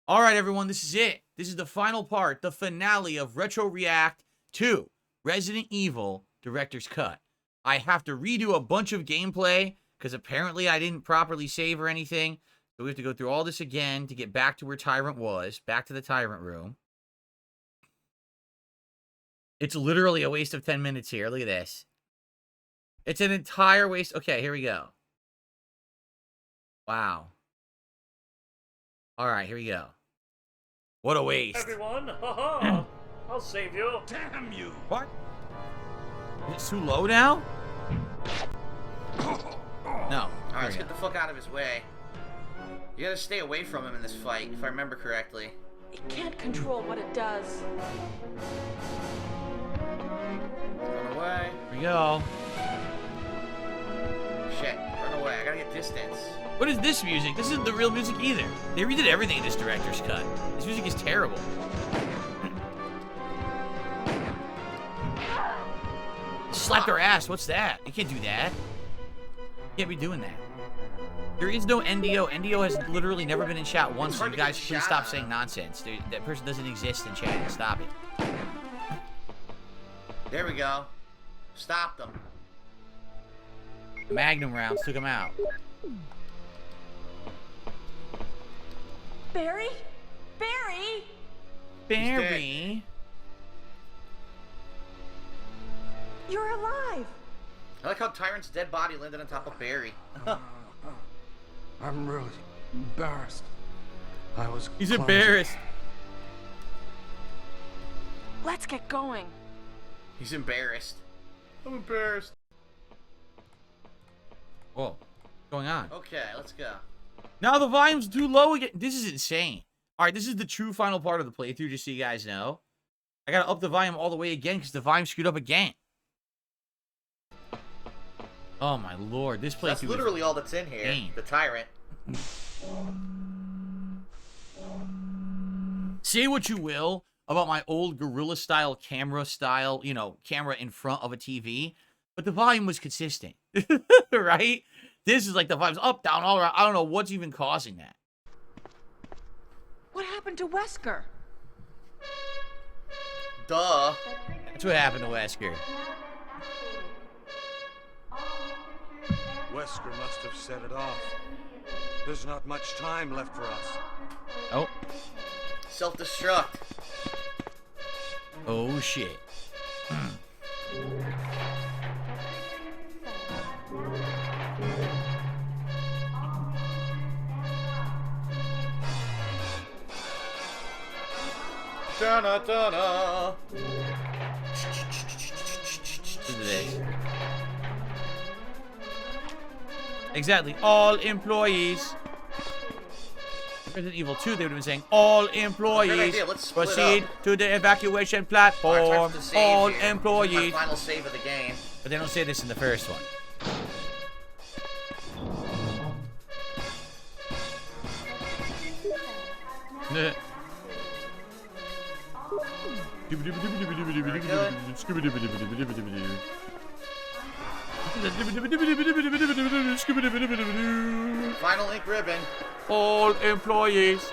All right, everyone, this is it. This is the final part, the finale of Retro React to Resident Evil Director's Cut. I have to redo a bunch of gameplay because apparently I didn't properly save or anything. So we have to go through all this again to get back to where Tyrant was, back to the Tyrant room. It's literally a waste of 10 minutes here. Look at this. It's an entire waste. Okay, here we go. Wow. All right, here we go. What a waste. Everyone, haha! I'll save you. Damn you! What? It's too low now? No. Alright, let's get the fuck out of his way. You gotta stay away from him in this fight, if I remember correctly. It can't control what it does. Run away. Here we go. Shit, run away. I gotta get distance. What is this music? This isn't the real music either. They redid everything in this director's cut. This music is terrible. Slap their ass. What's that? You can't do that. You can't be doing that. There is no NDO. NDO has literally never been in chat once. So you guys please stop saying nonsense. Dude, that person doesn't exist in chat. Stop it. There we go. Stop them. Magnum rounds took him out. Barry? Barry? Barry? You're alive. I like how Tyrant's dead body landed on top of Barry. I'm really embarrassed. He's embarrassed. Let's get going. He's embarrassed. I'm embarrassed. Whoa. What's going on? Okay, let's go. Now the volume's too low again. This is insane. All right, this is the true final part of the playthrough, just so you guys know. I gotta up the volume all the way again because the volume screwed up again. Oh my lord, this playthrough. That's literally all that's in here. Insane. The Tyrant. Say what you will about my old gorilla style camera, you know, camera in front of a TV, but the volume was consistent, right? This is like the volume's up, down, all around. I don't know what's even causing that. What happened to Wesker? Duh. That's what happened to Wesker. Wesker must have set it off. There's not much time left for us. Oh. Self-destruct. Oh shit. Da-na-da-na. Listen to this. Exactly. All employees. Resident Evil 2, they would have been saying, all employees idea. Let's split proceed up. to the evacuation platform. Alright, time to save All here. This is employees. my final save of the game. But they don't say this in the first one. Final ink ribbon. All employees.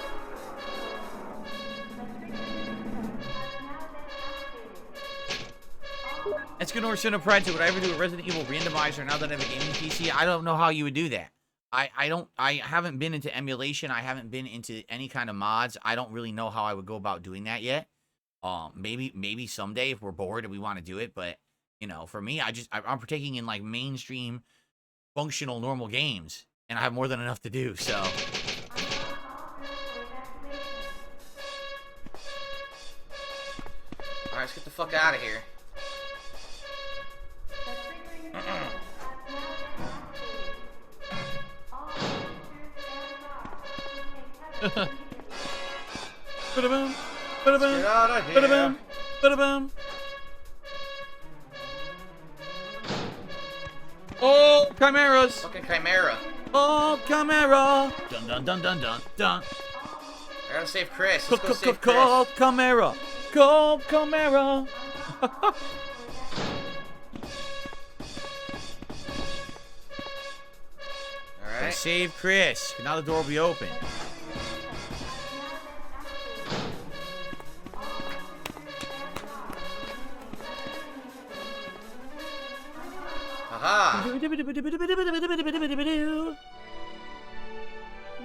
It's gonna send a pride to would I ever do a Resident Evil randomizer now that I have a gaming PC? I don't know how you would do that. I haven't been into emulation. I haven't been into any kind of mods. I don't really know how I would go about doing that yet. Maybe someday if we're bored and we want to do it, but you know, for me, I'm partaking in like mainstream functional normal games and I have more than enough to do, so all Alright, let's get the fuck out of here. Ba-da-boom, ba-da-boom, Get out of here. ba-da-boom, ba-da-boom. Oh, chimeras! Fucking Chimera. Oh, chimera! Dun dun dun dun dun dun. I gotta save Chris. Let's go save Chris. Call chimera! Call chimera! Alright. Save Chris. Now the door will be open.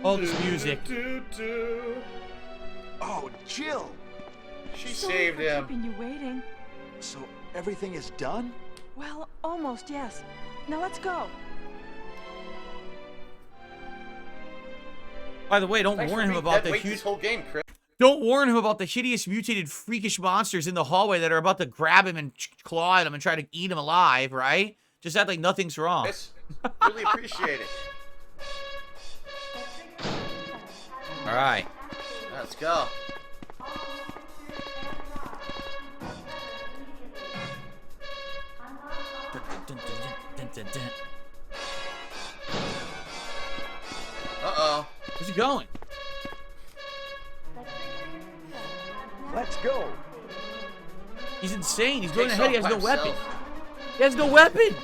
All this music. Oh, Jill! She Sorry saved for him. keeping you waiting. So everything is done? Well, almost, yes. Now let's go. By the way, don't Thanks warn for him being about dead the weight huge. this whole game, Chris. Don't warn him about the hideous, mutated, freakish monsters in the hallway that are about to grab him and claw at him and try to eat him alive, right? Just act like nothing's wrong. Chris, really appreciate it. All right. Let's go. Uh-oh. Where's he going? Let's go! He's insane. He's going Takes ahead. He off has by no weapon. himself. He has no weapon.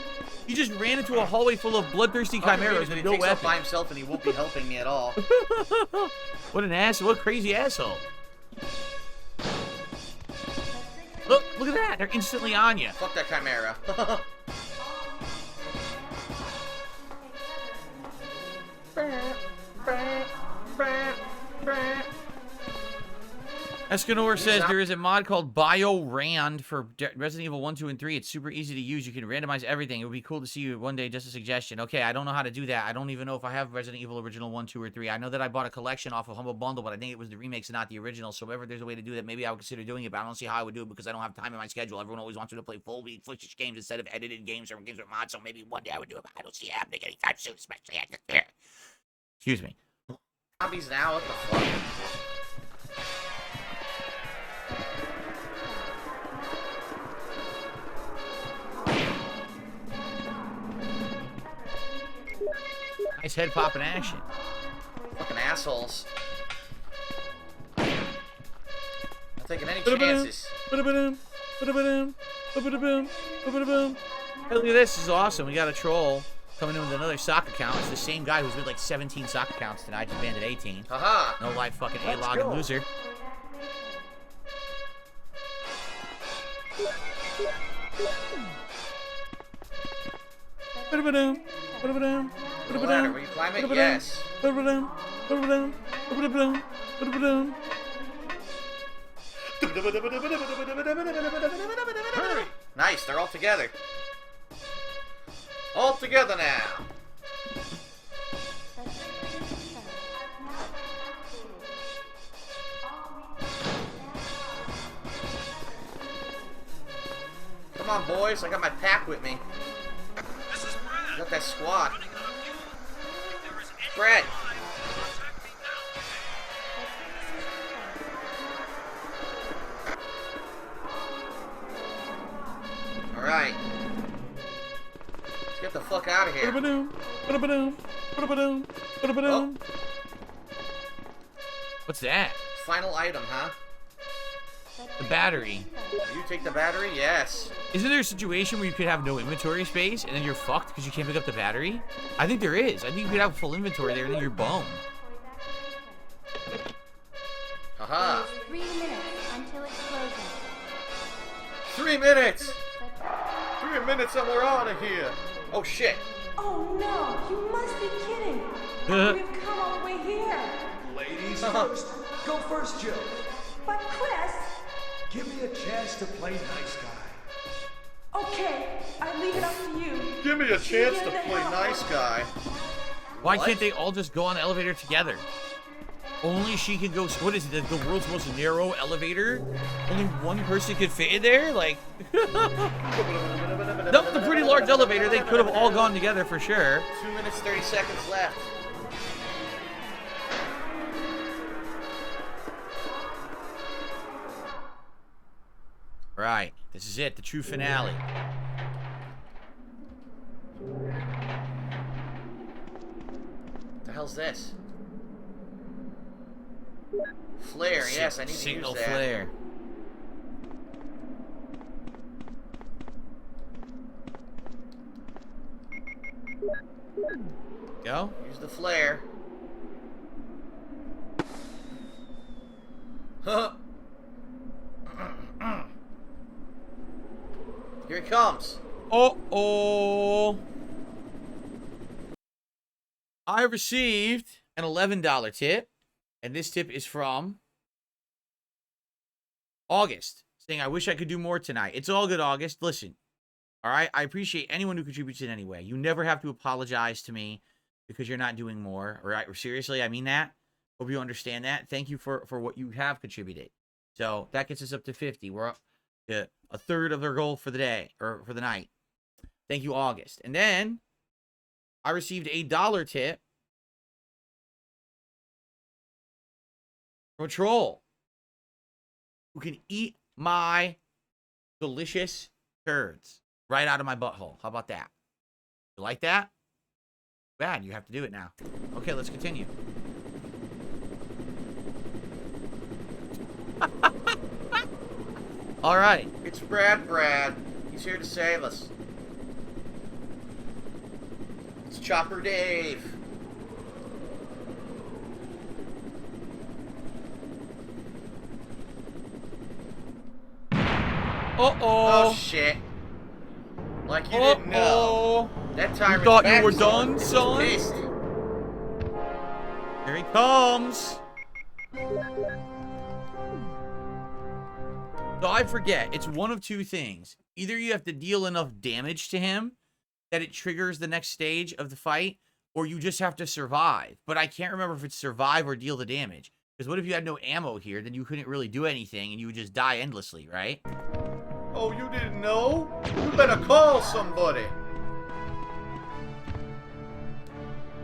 He just ran into a hallway full of bloodthirsty How chimeras convenient, with he no takes off by weapon. himself and he won't be helping me at all. What an ass! What a crazy asshole! Look at that! They're instantly on you. Fuck that chimera. Escanor says there is a mod called BioRand for Resident Evil 1, 2, and 3. It's super easy to use. You can randomize everything. It would be cool to see you one day. Just a suggestion. Okay, I don't know how to do that. I don't even know if I have Resident Evil Original 1, 2, or 3. I know that I bought a collection off of Humble Bundle, but I think it was the remakes and not the original. So whenever there's a way to do that, maybe I would consider doing it, but I don't see how I would do it because I don't have time in my schedule. Everyone always wants me to play full footage games instead of edited games or games with mods, so maybe one day I would do it, but I don't see it happening anytime soon, especially at the... Excuse me. Zombies now? What the fuck? Nice head popping action. Fucking assholes. Not taking any chances. Hey, look at this. This is awesome. We got a troll coming in with another sock account. It's the same guy who's with like 17 sock accounts tonight. Just banned at 18. Haha. No life fucking Let's A-log go. and loser. The ladder, will you climb it? Yes. Hurry! Nice, they're all together. All together now. Come on, boys. I got my pack with me. Got that squad. Brett. All right. Let's get the fuck out of here. Oh, What's that? final item, huh? The battery. You take the battery? Yes. Isn't there a situation where you could have no inventory space and then you're fucked because you can't pick up the battery? I think there is. I think you could have full inventory there and then you're boned. Haha. 3 minutes until explosion. 3 minutes! 3 minutes and we're out of here. Oh shit. Oh no, you must be kidding. We've come all the way here. Ladies first. Go first, Jill. But Chris, Give me a chance to play nice guy. okay, I leave it up to you. Give me a chance to play nice guy. Why What? can't they all just go on the elevator together? Only she can go. What is it? The world's most narrow elevator? Only one person could fit in there? Like, nope, the pretty large elevator. They could have all gone together for sure. 2 minutes, 30 seconds left. Right, this is it, the true finale. What the hell's this? Flare, yes, I need to Signal use that. flare. Go. Use the flare. Huh. Here he comes. Oh. I received an $11 tip, and this tip is from August, saying, I wish I could do more tonight. It's all good, August. Listen, all right? I appreciate anyone who contributes in any way. You never have to apologize to me because you're not doing more, all right? Seriously, I mean that. Hope you understand that. Thank you for what you have contributed. So that gets us up to 50. We're up to a third of their goal for the day, or for the night. Thank you, August. And then I received a $1 tip from a troll who can eat my delicious turds right out of my butthole. How about that? You like that? Bad. You have to do it now. Okay, let's continue. All right. It's Brad. He's here to save us. It's Chopper Dave. Oh shit. Like you didn't know. That time You thought you were done, son? Pissed. Here he comes. So I forget. It's one of two things. Either you have to deal enough damage to him that it triggers the next stage of the fight, or you just have to survive. But I can't remember if it's survive or deal the damage. Because what if you had no ammo here? Then you couldn't really do anything, and you would just die endlessly, right? Oh, you didn't know? You better call somebody.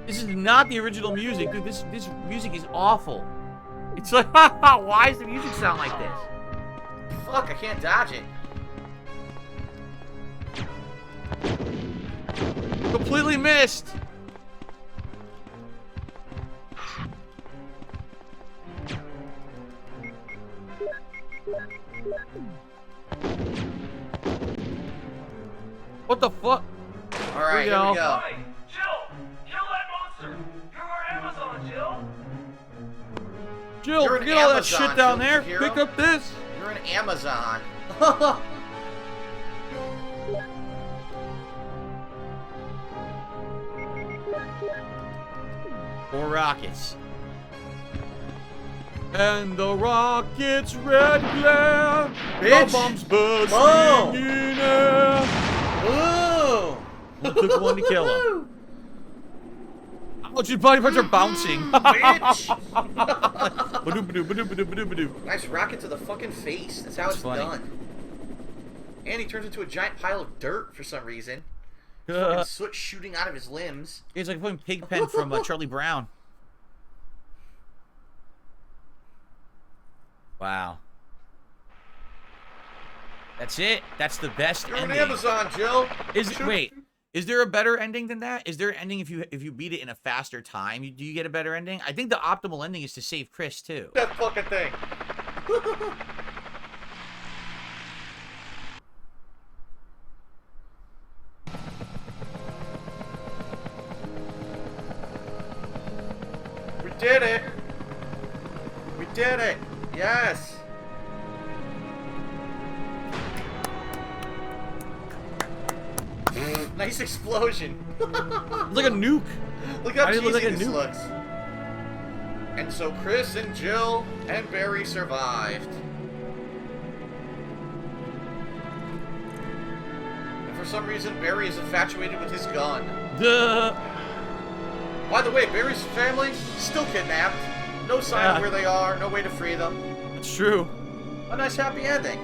This is not the original music, dude. This music is awful. It's like, why does the music sound like this? Fuck, I can't dodge it. Completely missed. What the fuck? Alright, here we go. Hey, Jill! Kill that monster! You're our Amazon, Jill! Jill, You're an get all that Amazon, shit down Jill, there. hero. Pick up this. You're an Amazon. Four rockets. And the rocket's red glare. Bitch. The bombs bursting Whoa. in air. Ooh! It took one to kill him. Ouch, his body parts are bouncing. Bitch! Ba-doop-ba-doop, Nice rocket to the fucking face. That's how That's it's funny. done. And he turns into a giant pile of dirt for some reason. Fucking soot shooting out of his limbs. It's like fucking Pigpen from Charlie Brown. Wow. That's it. That's the best You're ending. an Amazon, Jill. Wait, is there a better ending than that? Is there an ending if you beat it in a faster time? Do you get a better ending? I think the optimal ending is to save Chris too. That fucking thing. We did it. We did it. Yes. Nice explosion. It's like a nuke. Look how Why does it cheesy look like a this nuke? looks. And so Chris and Jill and Barry survived. And for some reason, Barry is infatuated with his gun. Duh. By the way, Barry's family still kidnapped. No sign Yeah. of where they are. No way to free them. It's true. A nice happy ending.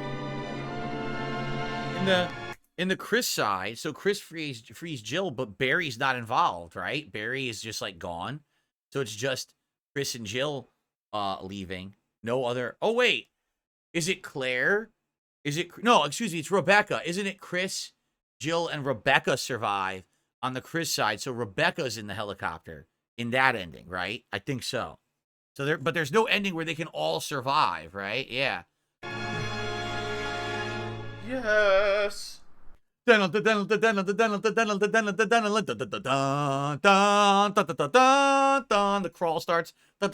In the Chris side, so Chris frees Jill, but Barry's not involved, right? Barry is just like gone. So it's just Chris and Jill leaving. No other. Oh wait. Is it Claire? No, excuse me, it's Rebecca. Isn't it Chris, Jill, and Rebecca survive on the Chris side? So Rebecca's in the helicopter in that ending, right? I think so. So but there's no ending where they can all survive, right? Yeah. Yes. The crawl starts. That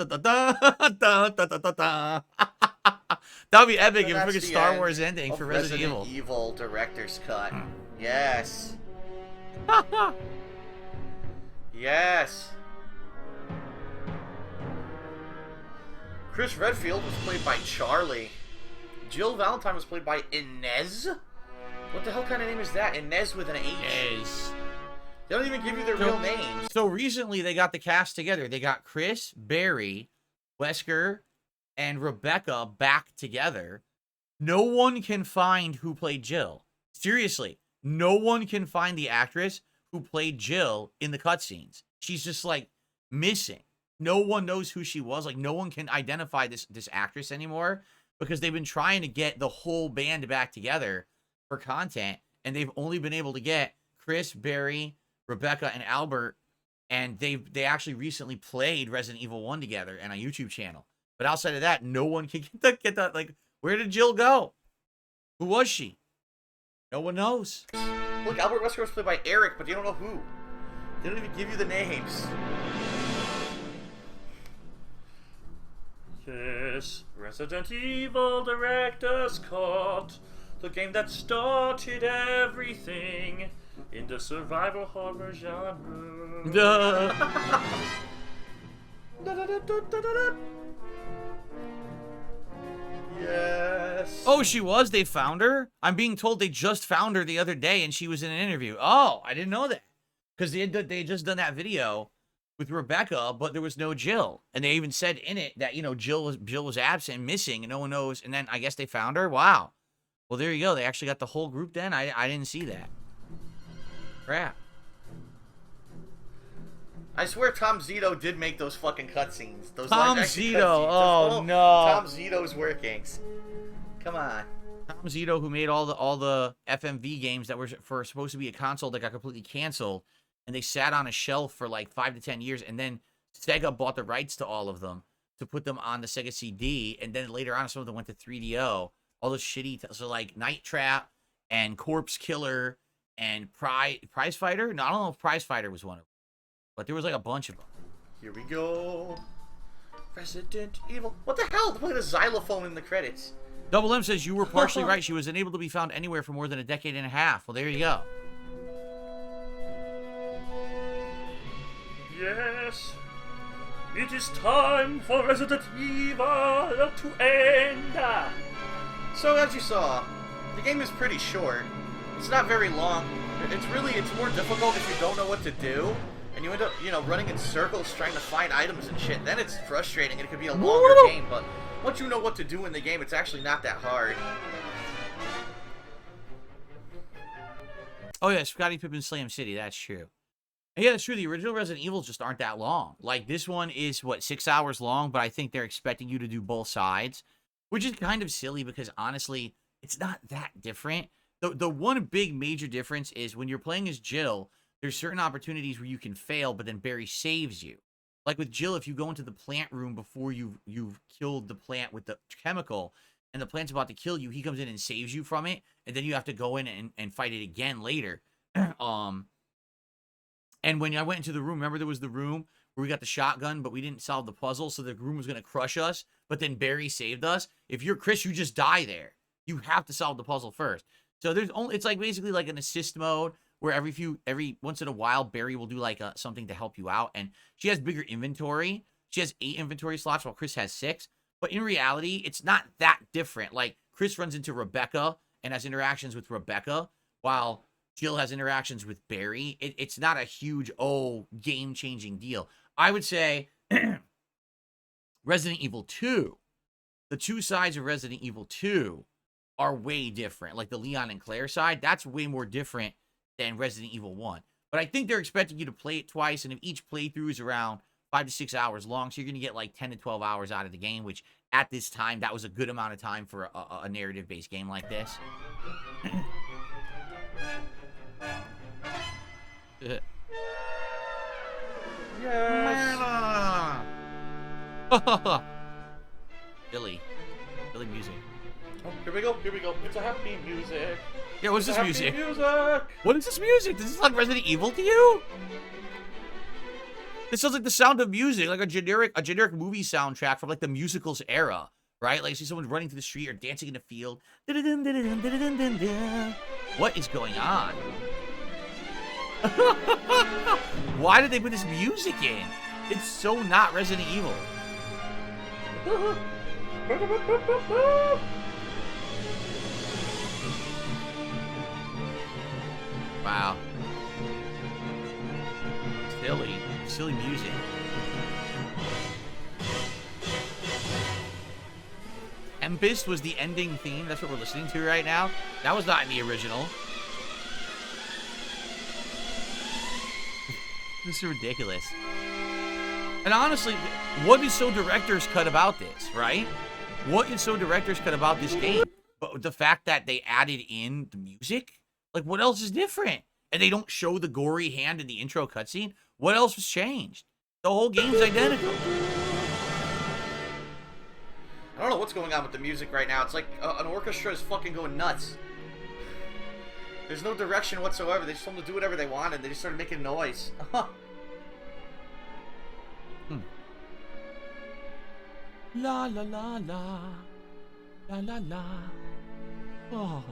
would be epic if That's we could the Star end Wars ending of for Resident Evil. Evil director's cut. Yes. Yes. Chris Redfield was played by Charlie. Jill Valentine was played by Inez. What the hell kind of name is that? Inez with an H. Is. They don't even give you their real names. So recently they got the cast together. They got Chris, Barry, Wesker, and Rebecca back together. No one can find who played Jill. Seriously, no one can find the actress who played Jill in the cutscenes. She's just like missing. No one knows who she was. Like no one can identify this actress anymore because they've been trying to get the whole band back together for content, and they've only been able to get Chris, Barry, Rebecca, and Albert, and they actually recently played Resident Evil 1 together on a YouTube channel. But outside of that, no one can get that. Like, where did Jill go? Who was she? No one knows. Look, Albert Wesker was played by Eric, but you don't know who. They don't even give you the names. Yes, Resident Evil Director's Cut. The game that started everything in the survival horror genre. Duh. Yes. Oh, she was? They found her? I'm being told they just found her the other day and she was in an interview. Oh, I didn't know that. Because they had just done that video with Rebecca, but there was no Jill. And they even said in it that, you know, Jill was absent, missing, and no one knows. And then I guess they found her? Wow. Well, there you go. They actually got the whole group then? I didn't see that. Crap. I swear Tom Zito did make those fucking cutscenes. Those Tom live-action Zito. cutscenes. Oh, no. Tom Zito's workings. Come on. Tom Zito, who made all the FMV games that were supposed to be a console that got completely canceled, and they sat on a shelf for like 5 to 10 years, and then Sega bought the rights to all of them to put them on the Sega CD, and then later on some of them went to 3DO. All those shitty, so like Night Trap and Corpse Killer and Prize Fighter. No, I don't know if Prize Fighter was one of them, but there was like a bunch of them. Here we go. Resident Evil. What the hell? They played a xylophone in the credits. Double M says you were partially right. She was unable to be found anywhere for more than a decade and a half. Well, there you go. Yes. It is time for Resident Evil to end. So as you saw, the game is pretty short. It's not very long. It's more difficult if you don't know what to do. And you end up, you know, running in circles trying to find items and shit. Then it's frustrating and it could be a longer game. But once you know what to do in the game, it's actually not that hard. Oh yeah, Scottie Pippen Slam City, that's true. And yeah, that's true. The original Resident Evils just aren't that long. Like, this one is, what, 6 hours long, but I think they're expecting you to do both sides, which is kind of silly because, honestly, it's not that different. The one big major difference is when you're playing as Jill, there's certain opportunities where you can fail, but then Barry saves you. Like with Jill, if you go into the plant room before you've killed the plant with the chemical, and the plant's about to kill you, he comes in and saves you from it, and then you have to go in and fight it again later. And when I went into the room, remember there was the room where we got the shotgun, but we didn't solve the puzzle, so the room was going to crush us, but then Barry saved us. If you're Chris, you just die there. You have to solve the puzzle first. So it's like basically like an assist mode where every once in a while, Barry will do like something to help you out, and she has bigger inventory. She has 8 inventory slots while Chris has 6. But in reality, it's not that different. Like, Chris runs into Rebecca and has interactions with Rebecca, while Jill has interactions with Barry. It's not a huge, game-changing deal. I would say Resident Evil 2, the two sides of Resident Evil 2 are way different. Like, the Leon and Claire side, that's way more different than Resident Evil 1. But I think they're expecting you to play it twice, and if each playthrough is around 5 to 6 hours long, so you're going to get like 10 to 12 hours out of the game, which at this time, that was a good amount of time for a narrative-based game like this. Yes. Billy music. Oh, here we go. It's a happy music. Yeah, what's this Happy music? music. What is this music? Does this sound like Resident Evil to you? This sounds like the Sound of Music, like a generic movie soundtrack from like the musicals era, right? Like, see someone running through the street or dancing in a field. What is going on? Why did they put this music in? It's so not Resident Evil. Wow. Silly music. Tempest was the ending theme. That's what we're listening to right now. That was not in the original. This is ridiculous. And honestly, what is so director's cut about this, right? What is so director's cut about this game? But the fact that they added in the music? Like, what else is different? And they don't show the gory hand in the intro cutscene? What else was changed? The whole game's identical. I don't know what's going on with the music right now. It's like an orchestra is fucking going nuts. There's no direction whatsoever. They just told them to do whatever they wanted. They just started making noise. La la la la. La la la. Oh.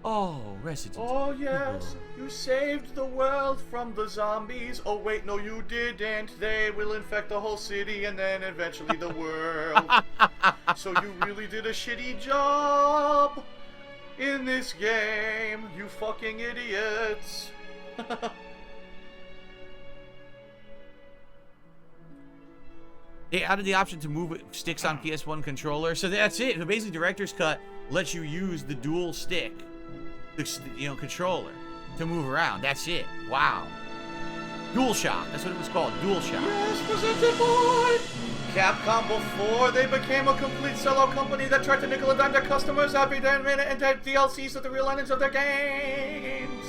Oh, Resident Oh yes, Evil. you saved the world from the zombies. Oh wait, no you didn't. They will infect the whole city and then eventually the world. So you really did a shitty job in this game, you fucking idiots. They added the option to move sticks on PS1 controller, so that's it. So basically, Director's Cut lets you use the dual stick, controller to move around. That's it. Wow. DualShock. That's what it was called. DualShock. Yes, presented by Capcom before they became a complete sellout company that tried to nickel and dime their customers every damn minute and their DLCs of the real endings of their games.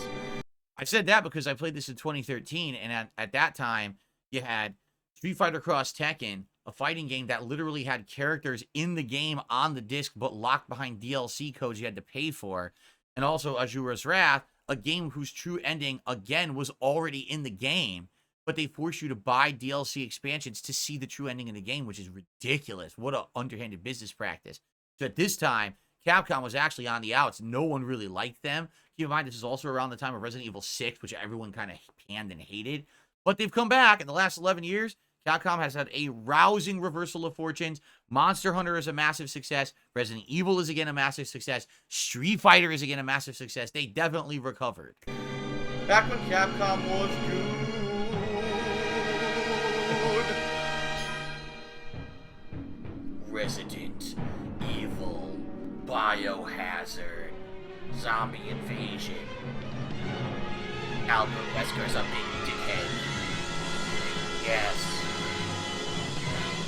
I said that because I played this in 2013, and at that time, you had Street Fighter Cross Tekken, a fighting game that literally had characters in the game on the disc, but locked behind DLC codes you had to pay for. And also Asura's Wrath, a game whose true ending, again, was already in the game, but they force you to buy DLC expansions to see the true ending in the game, which is ridiculous. What an underhanded business practice. So at this time, Capcom was actually on the outs. No one really liked them. Keep in mind, this is also around the time of Resident Evil 6, which everyone kind of panned and hated. But they've come back in the last 11 years. Capcom has had a rousing reversal of fortunes. Monster Hunter is a massive success. Resident Evil is again a massive success. Street Fighter is again a massive success. They definitely recovered. Back when Capcom was good. Resident Evil, Biohazard, Zombie Invasion, Albert Wesker's a big dickhead. Yes.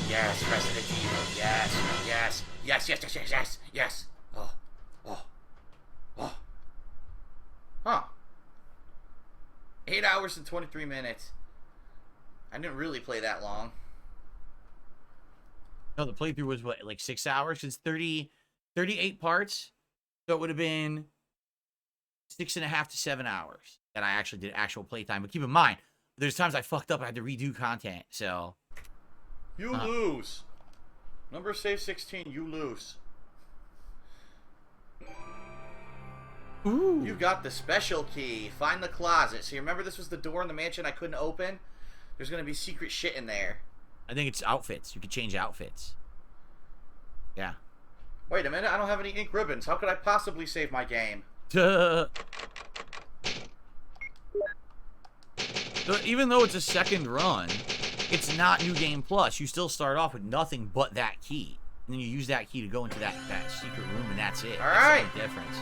Yes, Resident Evil. Yes, yes, yes, yes, yes, yes, yes, yes. Oh. Huh. 8 hours and 23 minutes. I didn't really play that long. No, the playthrough was what, like 6 hours? It's 38 parts. So it would have been 6.5 to 7 hours that I actually did actual playtime. But keep in mind, there's times I fucked up. I had to redo content. So you lose. Number save 16. You lose. ooh, You got the special key. Find the closet. So you remember this was the door in the mansion I couldn't open? There's gonna be secret shit in there. I think it's outfits. You could change outfits. Yeah. Wait a minute. I don't have any ink ribbons. How could I possibly save my game? Duh. So even though it's a second run, it's not New Game Plus. You still start off with nothing but that key. And then you use that key to go into that secret room, and that's it. All That's right. the only difference.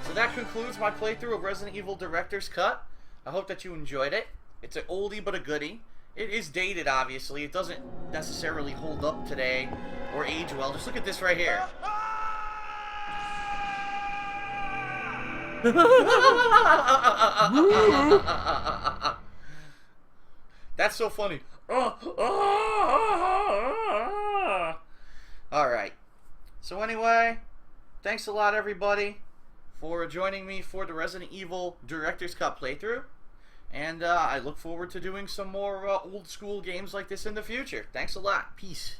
So that concludes my playthrough of Resident Evil Director's Cut. I hope that you enjoyed it. It's an oldie but a goodie. It is dated, obviously. It doesn't necessarily hold up today or age well. Just look at this right here. That's so funny. Alright. So anyway, thanks a lot everybody for joining me for the Resident Evil Director's Cut playthrough. And I look forward to doing some more old school games like this in the future. Thanks a lot. Peace.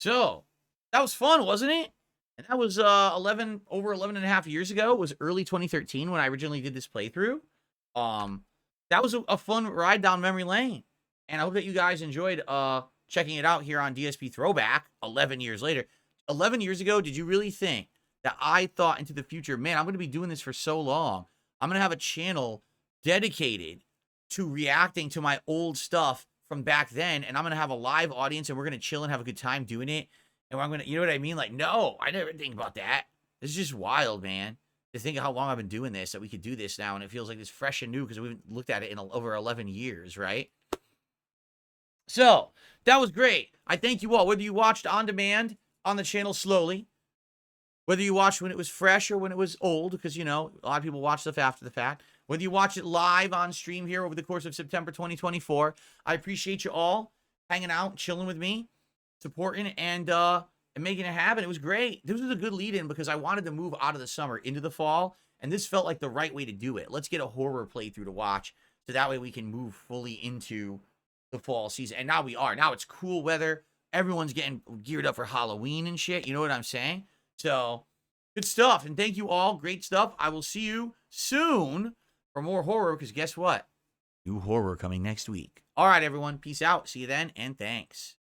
So, that was fun, wasn't it? And that was over 11 and a half years ago. It was early 2013 when I originally did this playthrough. That was a fun ride down memory lane. And I hope that you guys enjoyed checking it out here on DSP Throwback 11 years later. 11 years ago, did you really think that I thought into the future, man, I'm going to be doing this for so long. I'm going to have a channel dedicated to reacting to my old stuff from back then, and I'm going to have a live audience, and we're going to chill and have a good time doing it. And I'm going to, you know what I mean? Like, no, I never think about that. This is just wild, man. To think of how long I've been doing this, that we could do this now, and it feels like it's fresh and new because we haven't looked at it in over 11 years, right? So, that was great. I thank you all. Whether you watched on demand on the channel slowly, whether you watched when it was fresh or when it was old, because, you know, a lot of people watch stuff after the fact. Whether you watch it live on stream here over the course of September 2024, I appreciate you all hanging out, chilling with me, supporting, and making it happen. It was great. This was a good lead-in because I wanted to move out of the summer into the fall, and this felt like the right way to do it. Let's get a horror playthrough to watch, so that way we can move fully into the fall season. And now we are. Now it's cool weather. Everyone's getting geared up for Halloween and shit. You know what I'm saying? So, good stuff. And thank you all. Great stuff. I will see you soon for more horror, because guess what? New horror coming next week. All right, everyone. Peace out. See you then, and thanks.